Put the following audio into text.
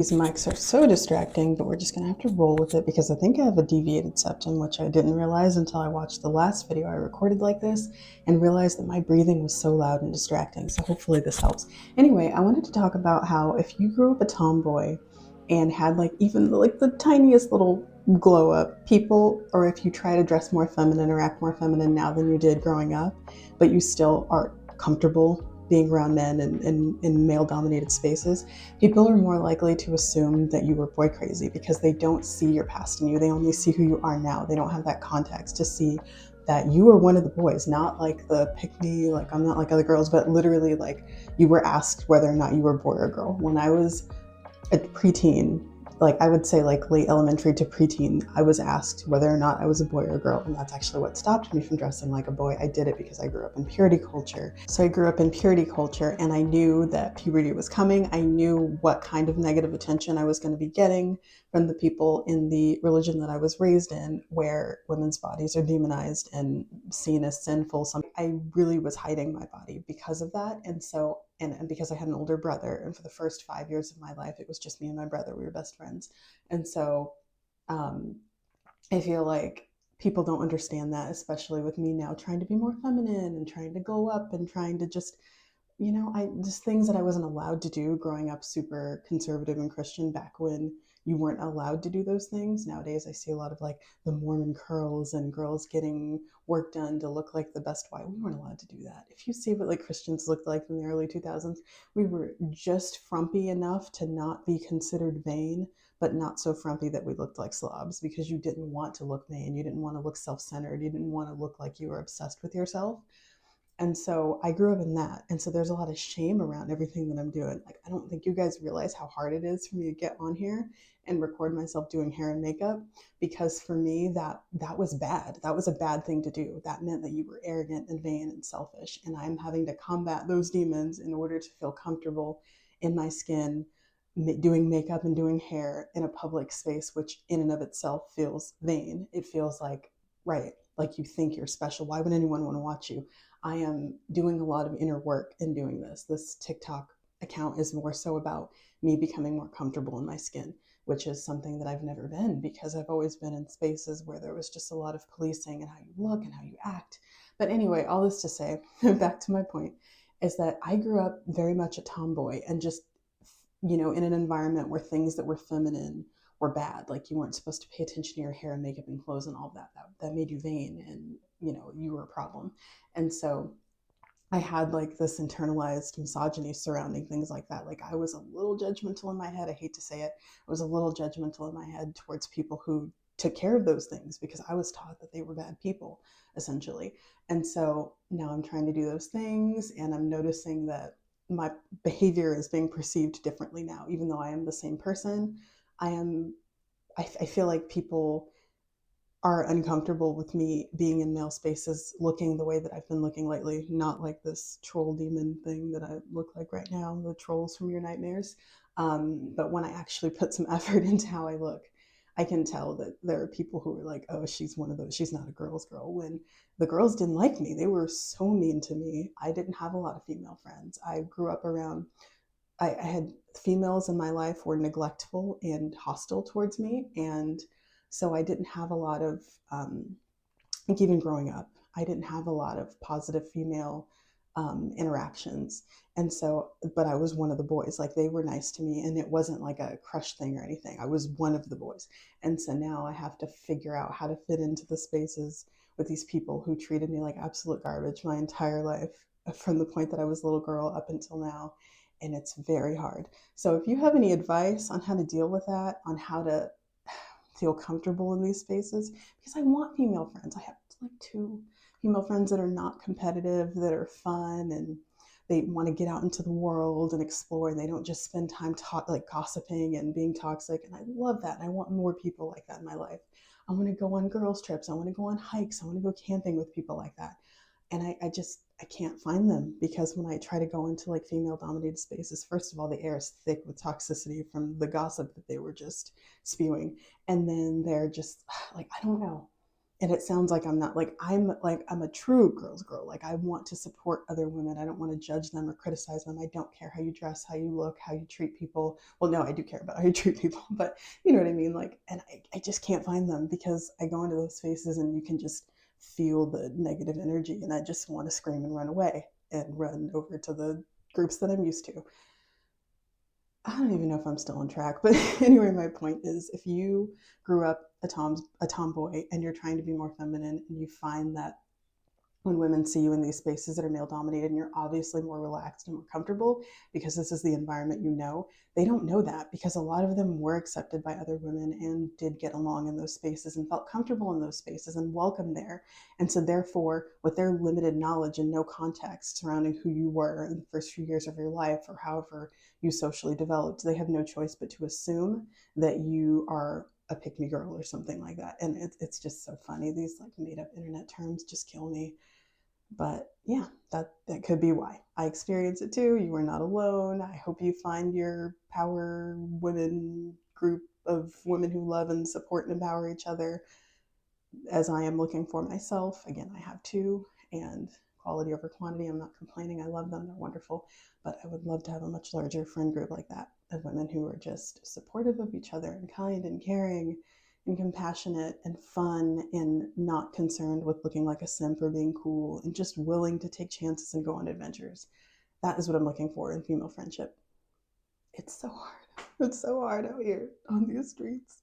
These mics are so distracting, but we're just gonna have to roll with it because I think I have a deviated septum, which I didn't realize until I watched the last video I recorded like this and realized that my breathing was so loud and distracting. So hopefully this helps. Anyway, I wanted to talk about how if you grew up a tomboy and had like even like the tiniest little glow up, people, or if you try to dress more feminine or act more feminine now than you did growing up, but you still are comfortable being around men and in male dominated spaces, people are more likely to assume that you were boy crazy because they don't see your past in you. They only see who you are now. They don't have that context to see that you were one of the boys, not like the pick me, like I'm not like other girls, but literally like you were asked whether or not you were boy or girl. When I was a preteen, like I would say like late elementary to preteen, I was asked whether or not I was a boy or a girl. And that's actually what stopped me from dressing like a boy. I did it because I grew up in purity culture. So I grew up in purity culture and I knew that puberty was coming. I knew what kind of negative attention I was going to be getting from the people in the religion that I was raised in, where women's bodies are demonized and seen as sinful. I really was hiding my body because of that. And so, and because I had an older brother, and for the first 5 years of my life, it was just me and my brother. We were best friends. And so um, I feel like people don't understand that, especially with me now trying to be more feminine and trying to glow up and trying to just, I just things that I wasn't allowed to do growing up super conservative and Christian back when you weren't allowed to do those things. Nowadays, I see a lot of like the Mormon curls and girls getting work done to look like the best wife. We weren't allowed to do that. If you see what like Christians looked like in the early 2000s, we were just frumpy enough to not be considered vain, but not so frumpy that we looked like slobs because you didn't want to look vain. You didn't want to look self centered. You didn't want to look like you were obsessed with yourself. And so I grew up in that. And so there's a lot of shame around everything that I'm doing. Like, I don't think you guys realize how hard it is for me to get on here and record myself doing hair and makeup, because for me that was bad. That was a bad thing to do. That meant that you were arrogant and vain and selfish. And I'm having to combat those demons in order to feel comfortable in my skin, doing makeup and doing hair in a public space, which in and of itself feels vain. It feels like, right, like you think you're special. Why would anyone want to watch you? I am doing a lot of inner work in doing this. This TikTok account is more so about me becoming more comfortable in my skin, which is something that I've never been because I've always been in spaces where there was just a lot of policing and how you look and how you act. But anyway, all this to say, back to my point, is that I grew up very much a tomboy and just, in an environment where things that were feminine were bad. Like you weren't supposed to pay attention to your hair and makeup and clothes and all of that. That made you vain and, you were a problem. And so I had like this internalized misogyny surrounding things like that. Like I was a little judgmental in my head. I hate to say it. I was a little judgmental in my head towards people who took care of those things because I was taught that they were bad people, essentially. And so now I'm trying to do those things and I'm noticing that my behavior is being perceived differently now, even though I am the same person. I am, I feel like people are uncomfortable with me being in male spaces looking the way that I've been looking lately, not like this troll demon thing that I look like right now, the trolls from your nightmares. But when I actually put some effort into how I look, I can tell that there are people who are like, oh, she's one of those, she's not a girl's girl. When the girls didn't like me, they were so mean to me. I didn't have a lot of female friends. I grew up around, I had females in my life were neglectful and hostile towards me. And so I didn't have a lot of, like even growing up, I didn't have a lot of positive female interactions. And so, but I was one of the boys, like they were nice to me and it wasn't like a crush thing or anything. I was one of the boys. And so now I have to figure out how to fit into the spaces with these people who treated me like absolute garbage my entire life from the point that I was a little girl up until now. And it's very hard. So if you have any advice on how to deal with that, on how to feel comfortable in these spaces, because I want female friends. I have like two female friends that are not competitive, that are fun, and they want to get out into the world and explore, and they don't just spend time like gossiping and being toxic. And I love that. And I want more people like that in my life. I want to go on girls trips. I want to go on hikes. I want to go camping with people like that. And I can't find them because when I try to go into like female dominated spaces, first of all, the air is thick with toxicity from the gossip that they were just spewing. And then they're just like, I don't know. and it sounds like I'm not I'm a true girl's girl. Like I want to support other women. I don't want to judge them or criticize them. I don't care how you dress, how you look, how you treat people. Well, no, I do care about how you treat people, but you know what I mean? Like, and I just can't find them because I go into those spaces and you can just feel the negative energy, and I just want to scream and run away and run over to the groups that I'm used to. I don't even know if I'm still on track, but anyway, my point is if you grew up a tomboy and you're trying to be more feminine and you find that when women see you in these spaces that are male dominated and you're obviously more relaxed and more comfortable because this is the environment you know, they don't know that because a lot of them were accepted by other women and did get along in those spaces and felt comfortable in those spaces and welcome there. And so therefore, with their limited knowledge and no context surrounding who you were in the first few years of your life or however you socially developed, they have no choice but to assume that you are a pick me girl or something like that. And it's just so funny. These like made up internet terms just kill me. But yeah, that could be why. I experience it too. You are not alone. I hope you find your power women group of women who love and support and empower each other as I am looking for myself. Again, I have two, and quality over quantity. I'm not complaining. I love them. They're wonderful. But I would love to have a much larger friend group like that of women who are just supportive of each other and kind and caring and compassionate and fun and not concerned with looking like a simp or being cool and just willing to take chances and go on adventures. That is what I'm looking for in female friendship. It's so hard. It's so hard out here on these streets.